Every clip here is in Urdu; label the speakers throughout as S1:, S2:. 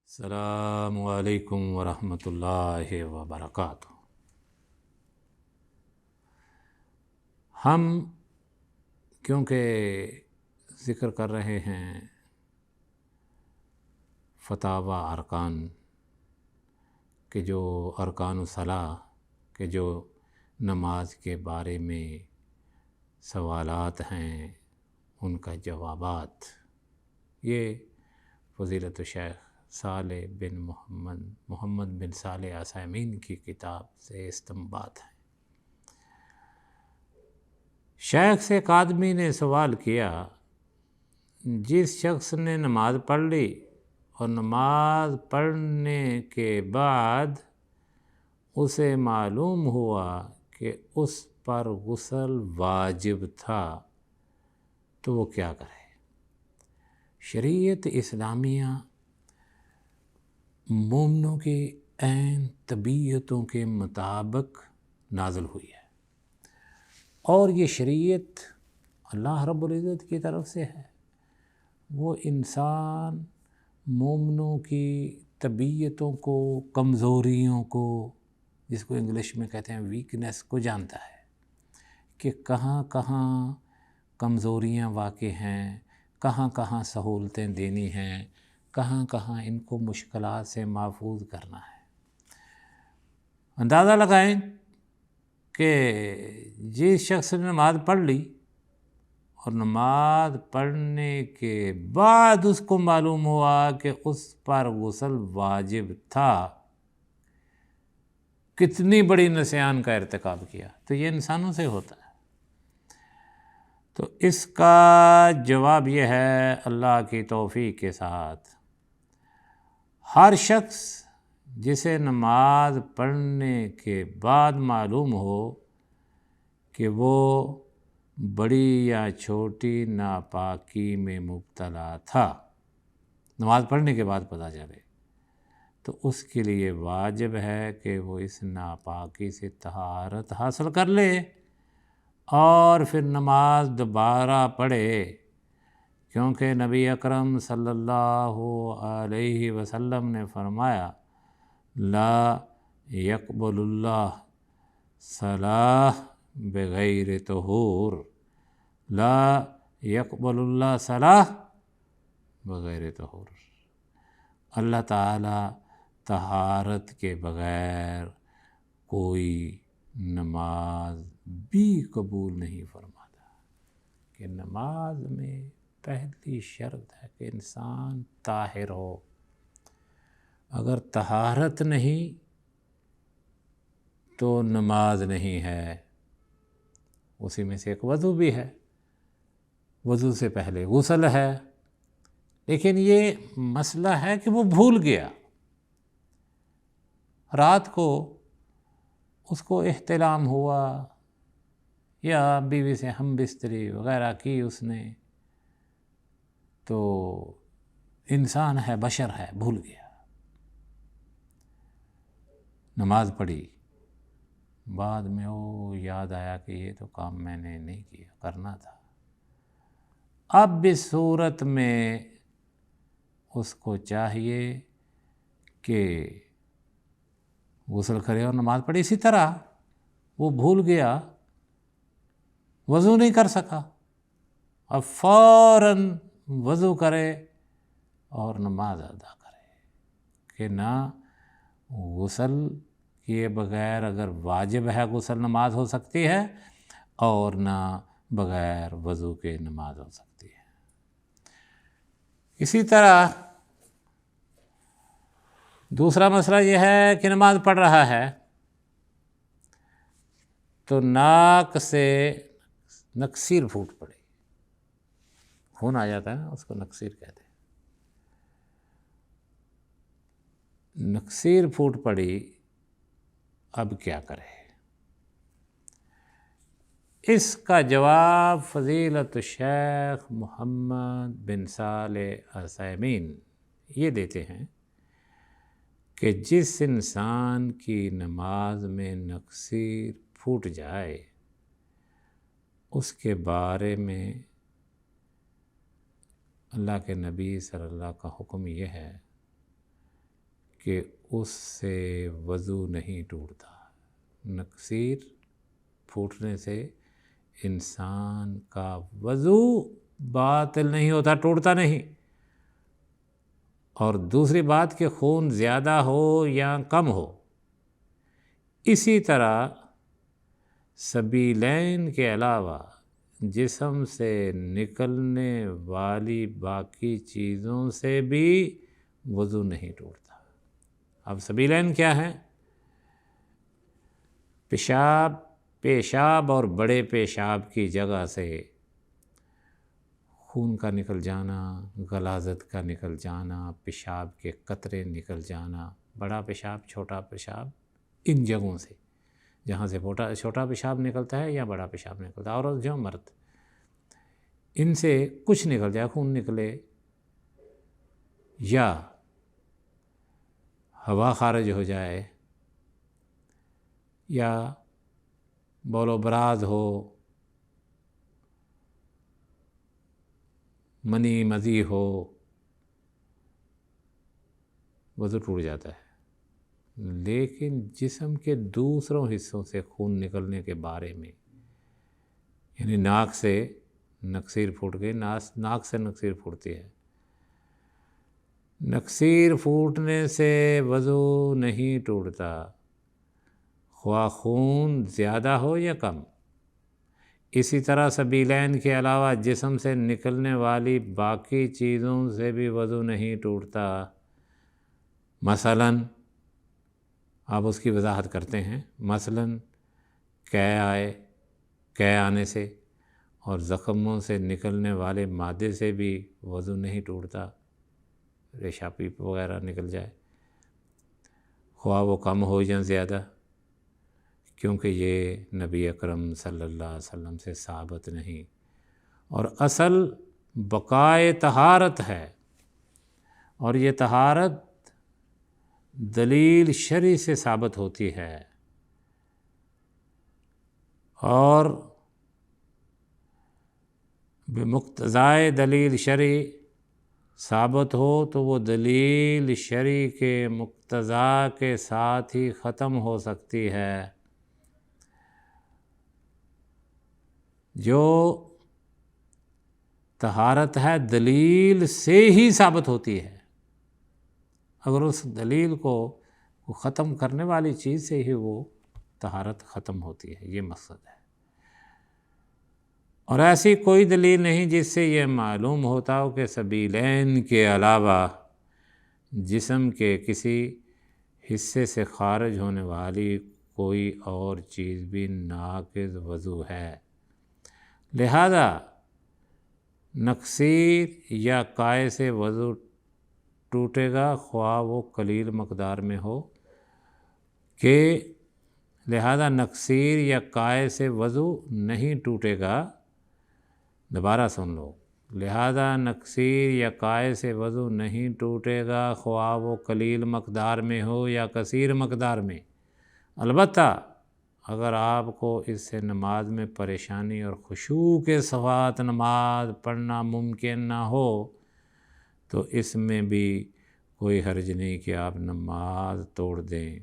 S1: السلام علیکم ورحمۃ اللہ وبرکاتہ۔ ہم کیونکہ ذکر کر رہے ہیں فتاوی ارکان کہ جو ارکان الصلاۃ کہ جو نماز کے بارے میں سوالات ہیں ان کا جوابات، یہ فضیلت الشیخ صالح بن محمد بن صالح عثیمین کی کتاب سے استنباط ہے۔ شیخ سے ایک آدمی نے سوال کیا، جس شخص نے نماز پڑھ لی اور نماز پڑھنے کے بعد اسے معلوم ہوا کہ اس پر غسل واجب تھا تو وہ کیا کرے؟ شریعت اسلامیہ مومنوں کی عین طبیعتوں کے مطابق نازل ہوئی ہے، اور یہ شریعت اللہ رب العزت کی طرف سے ہے۔ وہ انسان مومنوں کی طبیعتوں کو، کمزوریوں کو، جس کو انگلش میں کہتے ہیں ویکنس کو جانتا ہے کہ کہاں کہاں کمزوریاں واقع ہیں، کہاں کہاں سہولتیں دینی ہیں، کہاں کہاں ان کو مشکلات سے محفوظ کرنا ہے۔ اندازہ لگائیں کہ جس شخص نے نماز پڑھ لی اور نماز پڑھنے کے بعد اس کو معلوم ہوا کہ اس پر غسل واجب تھا، کتنی بڑی نسیان کا ارتکاب کیا۔ تو یہ انسانوں سے ہوتا ہے۔ تو اس کا جواب یہ ہے اللہ کی توفیق کے ساتھ، ہر شخص جسے نماز پڑھنے کے بعد معلوم ہو کہ وہ بڑی یا چھوٹی ناپاکی میں مبتلا تھا، نماز پڑھنے کے بعد پتہ چلے، تو اس کے لیے واجب ہے کہ وہ اس ناپاکی سے طہارت حاصل کر لے اور پھر نماز دوبارہ پڑھے، کیونکہ نبی اکرم صلی اللہ علیہ وسلم نے فرمایا، لا یقبل اللہ صلاۃ بغیر طہور، لا یقبل اللہ صلاۃ بغیر طہور۔ اللہ تعالیٰ طہارت کے بغیر کوئی نماز بھی قبول نہیں فرماتا۔ کہ نماز میں پہلی شرط ہے کہ انسان طاہر ہو۔ اگر طہارت نہیں تو نماز نہیں ہے۔ اسی میں سے ایک وضو بھی ہے، وضو سے پہلے غسل ہے، لیکن یہ مسئلہ ہے کہ وہ بھول گیا، رات کو اس کو احتلام ہوا یا بیوی سے ہم بستری وغیرہ کی اس نے، تو انسان ہے، بشر ہے، بھول گیا، نماز پڑھی، بعد میں یاد آیا کہ یہ تو کام میں نے نہیں کیا، کرنا تھا۔ اب اس صورت میں اس کو چاہیے کہ غسل کرے اور نماز پڑھے۔ اسی طرح وہ بھول گیا، وضو نہیں کر سکا، اب فوراً وضو کرے اور نماز ادا کرے، کہ نہ غسل کیے بغیر اگر واجب ہے غسل نماز ہو سکتی ہے، اور نہ بغیر وضو کے نماز ہو سکتی ہے۔ اسی طرح دوسرا مسئلہ یہ ہے کہ نماز پڑھ رہا ہے تو ناک سے نکسیر پھوٹ پڑی، خون آ جاتا ہے نا، اس کو نکسیر کہتے ہیں۔ نکسیر پھوٹ پڑی، اب کیا کرے؟ اس کا جواب فضیلت الشیخ محمد بن صالح عثیمین یہ دیتے ہیں کہ جس انسان کی نماز میں نکسیر پھوٹ جائے، اس کے بارے میں اللہ کے نبی صلی اللہ کا حکم یہ ہے کہ اس سے وضو نہیں ٹوٹتا۔ نکسیر پھوٹنے سے انسان کا وضو باطل نہیں ہوتا، ٹوٹتا نہیں۔ اور دوسری بات کہ خون زیادہ ہو یا کم ہو، اسی طرح سبیلین کے علاوہ جسم سے نکلنے والی باقی چیزوں سے بھی وضو نہیں ٹوٹتا۔ اب سبیلین کیا ہے؟ پیشاب اور بڑے پیشاب کی جگہ سے خون کا نکل جانا، غلاظت کا نکل جانا، پیشاب کے قطرے نکل جانا، بڑا پیشاب، چھوٹا پیشاب، ان جگہوں سے جہاں سے چھوٹا پیشاب نکلتا ہے یا بڑا پیشاب نکلتا ہے، عورت جو مرد، ان سے کچھ نکل جائے، خون نکلے یا ہوا خارج ہو جائے یا بول و براز ہو، منی مزی ہو، وضو ٹوٹ جاتا ہے۔ لیکن جسم کے دوسروں حصوں سے خون نکلنے کے بارے میں، یعنی ناک سے نکسیر پھوٹ گئی، ناک سے نکسیر پھوٹتی ہے، نکسیر پھوٹنے سے وضو نہیں ٹوٹتا، خواہ خون زیادہ ہو یا کم۔ اسی طرح سبیلین کے علاوہ جسم سے نکلنے والی باقی چیزوں سے بھی وضو نہیں ٹوٹتا۔ مثلاً آپ اس کی وضاحت کرتے ہیں، مثلاً قے آنے سے اور زخموں سے نکلنے والے مادے سے بھی وضو نہیں ٹوٹتا، ریشہ پیپ وغیرہ نکل جائے، خواہ وہ کم ہو یا زیادہ، کیونکہ یہ نبی اکرم صلی اللہ علیہ وسلم سے ثابت نہیں۔ اور اصل بقائے طہارت ہے، اور یہ طہارت دلیل شرعی سے ثابت ہوتی ہے، اور بمقتضائے دلیل شرعی ثابت ہو تو وہ دلیل شرعی کے مقتضا کے ساتھ ہی ختم ہو سکتی ہے۔ جو طہارت ہے دلیل سے ہی ثابت ہوتی ہے، اگر اس دلیل کو ختم کرنے والی چیز سے ہی وہ طہارت ختم ہوتی ہے، یہ مقصد ہے۔ اور ایسی کوئی دلیل نہیں جس سے یہ معلوم ہوتا ہو کہ سبیلین کے علاوہ جسم کے کسی حصے سے خارج ہونے والی کوئی اور چیز بھی ناقض وضو ہے۔ لہذا نکسیر یا قے سے وضو ٹوٹے گا، خواہ وہ قلیل مقدار میں ہو، لہذا نکسیر یا قے سے وضو نہیں ٹوٹے گا۔ دوبارہ سن لو، لہذا نکسیر یا قے سے وضو نہیں ٹوٹے گا، خواہ وہ قلیل مقدار میں ہو یا کثیر مقدار میں۔ البتہ اگر آپ کو اس سے نماز میں پریشانی اور خشوع کے ساتھ نماز پڑھنا ممکن نہ ہو تو اس میں بھی کوئی حرج نہیں کہ آپ نماز توڑ دیں۔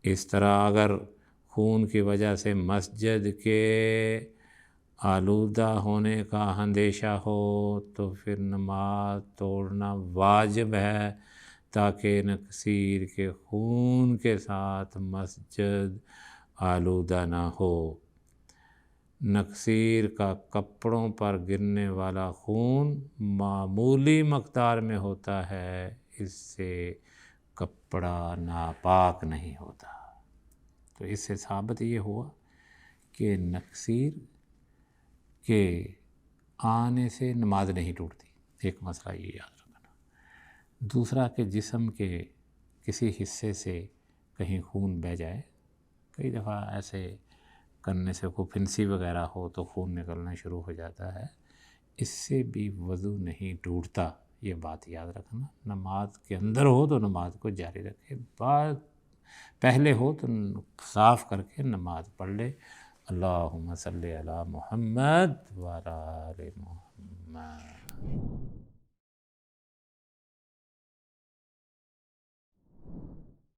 S1: اس طرح اگر خون کی وجہ سے مسجد کے آلودہ ہونے کا اندیشہ ہو تو پھر نماز توڑنا واجب ہے، تاکہ نکسیر کے خون کے ساتھ مسجد آلودہ نہ ہو۔ نکسیر کا کپڑوں پر گرنے والا خون معمولی مقدار میں ہوتا ہے، اس سے کپڑا ناپاک نہیں ہوتا۔ تو اس سے ثابت یہ ہوا کہ نکسیر کے آنے سے نماز نہیں ٹوٹتی، ایک مسئلہ یہ یاد رکھنا۔ دوسرا کہ جسم کے کسی حصے سے کہیں خون بہہ جائے، کئی دفعہ ایسے کرنے سے کوئی پھنسی وغیرہ ہو تو خون نکلنا شروع ہو جاتا ہے، اس سے بھی وضو نہیں ٹوٹتا، یہ بات یاد رکھنا۔ نماز کے اندر ہو تو نماز کو جاری رکھے، پہلے ہو تو صاف کر کے نماز پڑھ لے۔ اللہم صلی علی محمد وعلی آل محمد۔